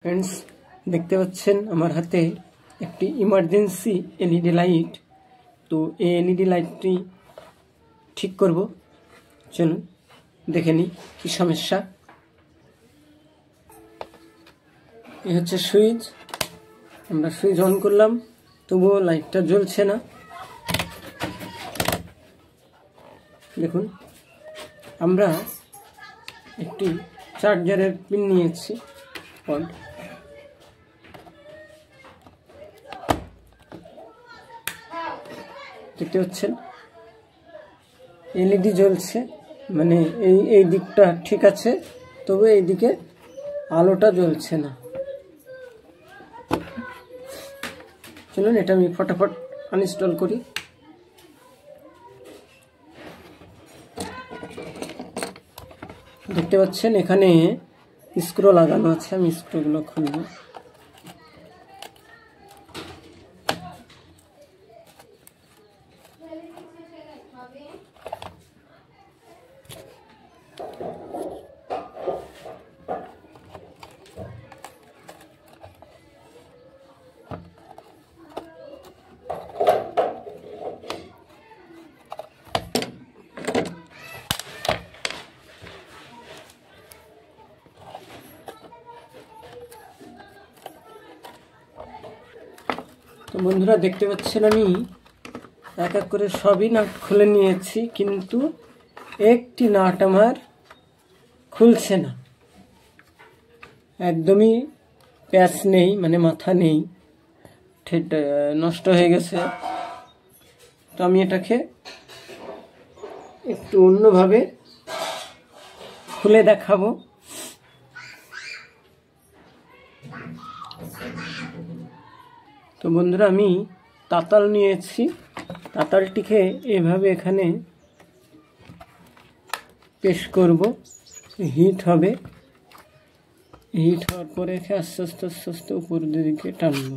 Friends देखते पाচ্ছেন আমার হাতে একটি ইমার্জেন্সি এলইডি লাইট। তো এই এলইডি লাইটটি ঠিক করব, চলুন দেখে নিই কি সমস্যা। এই হচ্ছে সুইচ, আমরা সুইচ অন করলাম তবুও লাইটটা জ্বলছে না। দেখুন আমরা একটি চার্জারের পিন নিয়েছি, পড দেখতে পাচ্ছেন এলইডি জ্বলছে, মানে এই দিকটা ঠিক আছে, তবে এই দিকে আলোটা জ্বলছে না। চলুন এটা আমি ফটাফট আনইনস্টল করি। দেখতে পাচ্ছেন এখানে স্ক্রু লাগানো আছে, আমি স্ক্রুগুলো খুলব। তো বন্ধুরা দেখতে পাচ্ছেন আমি এক এক করে সবই নাট খুলে নিয়েছি, কিন্তু একটি নাট আমার খুলছে না, একদমই প্যাচ নেই, মানে মাথা নেই, নষ্ট হয়ে গেছে। তো আমি এটাকে একটু অন্যভাবে খুলে দেখাবো। তো বন্ধুরা আমি তাতাল নিয়েছি, তাতালটিকে এভাবে এখানে পেশ করব, হিট হবে, হিট হওয়ার পরে আস্তে আস্তে আস্তে আস্তে উপর দিকে টানবো।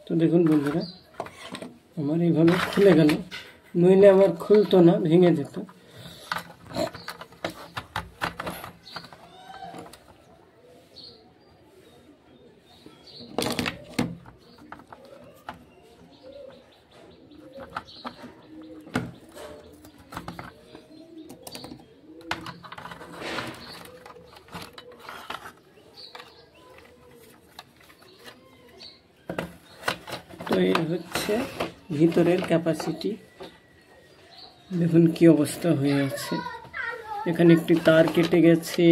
তো দেখুন বন্ধুরা আমার এইভাবে খুলে গেল, নইলে আমার খুলতো না, ভেঙে যেত। তো এই হচ্ছে ভিতরের ক্যাপাসিটি, দেখুন কি অবস্থা হয়ে আছে। এখানে একটি তার কেটে গেছে,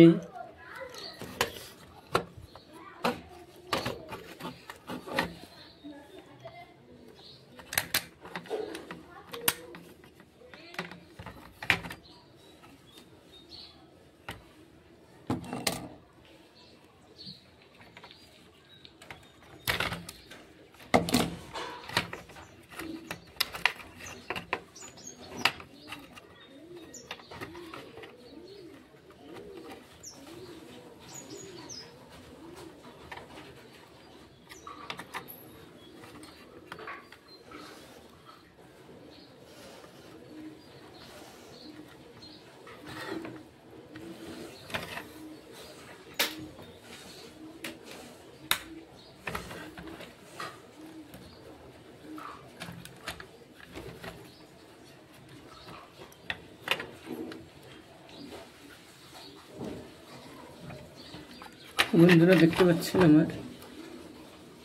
বন্ধুরা দেখতে পাচ্ছেন আমার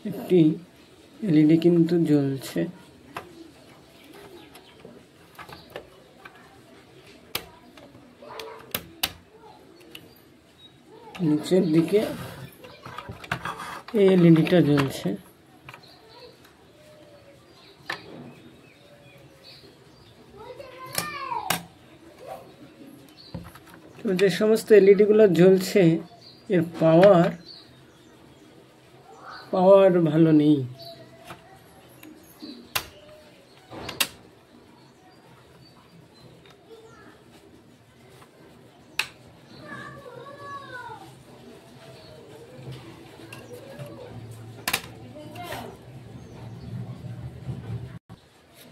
একটি এলইডি কিন্তু জ্বলছে। নিচের দিকে এই এলইডিটা জ্বলছে। তো যে সমস্ত এলইডি গুলো জ্বলছে এর পাওয়ার ভালো নেই।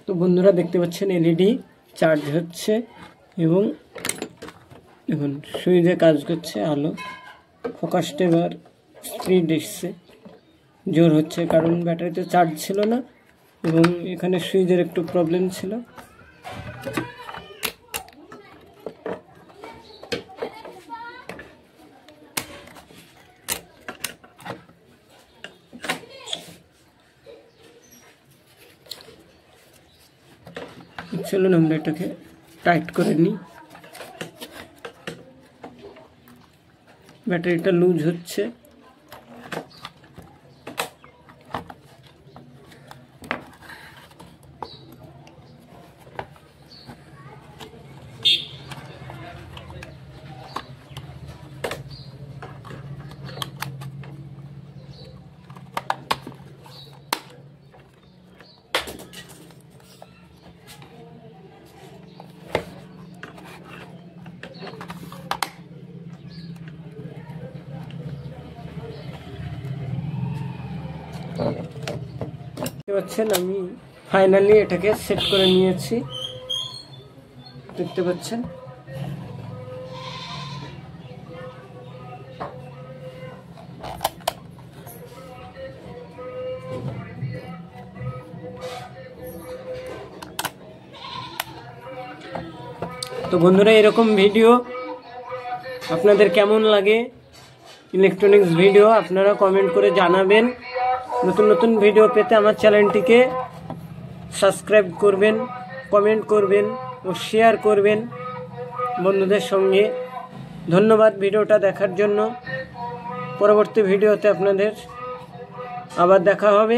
তো বন্ধুরা দেখতে পাচ্ছেন এলইডি চার্জ হচ্ছে এবং দেখুন সুইচে কাজ করছে, আলো ফোকাসটা এবার স্পিড এসছে, জোর হচ্ছে, কারণ ব্যাটারিতে চার্জ ছিল না এবং এখানে সুইচের একটু প্রবলেম ছিল। চলুন আমরা এটাকে টাইট করে নিই। ব্যাটারিটা লুজ হচ্ছে, দেখতে পাচ্ছেন আমি ফাইনালি এটাকে সেট করে নিয়েছি, দেখতে পাচ্ছেন। তো বন্ধুরা এরকম ভিডিও আপনাদের কেমন লাগে, ইলেকট্রনিক্স ভিডিও আপনারা কমেন্ট করে জানাবেন। নতুন নতুন ভিডিও পেতে আমার চ্যানেলটিকে সাবস্ক্রাইব করবেন, কমেন্ট করবেন ও শেয়ার করবেন বন্ধুদের সঙ্গে। ধন্যবাদ ভিডিওটা দেখার জন্য। পরবর্তী ভিডিওতে আপনাদের আবার দেখা হবে।